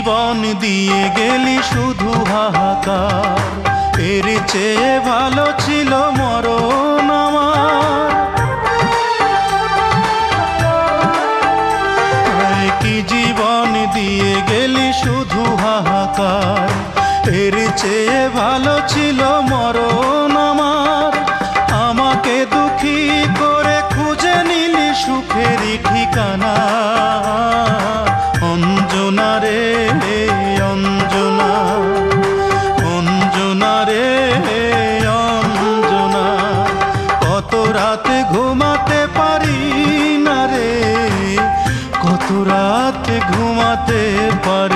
জীবন দিয়ে গেলি শুধু হাহাকার, এর চেয়ে ভালো ছিল মরণ আমার। কি জীবন দিয়ে গেলি শুধু হাহাকার, এর চেয়ে ভালো ছিল মরণ আমার। আমাকে দুঃখী করে খুঁজে নিলি সুখেরই ঠিকানা। অঞ্জনা রে অঞ্জনা, অঞ্জনা রে অঞ্জনা, কত রাতে ঘুমাতে পারি না রে, কত রাতে ঘুমাতে পারি।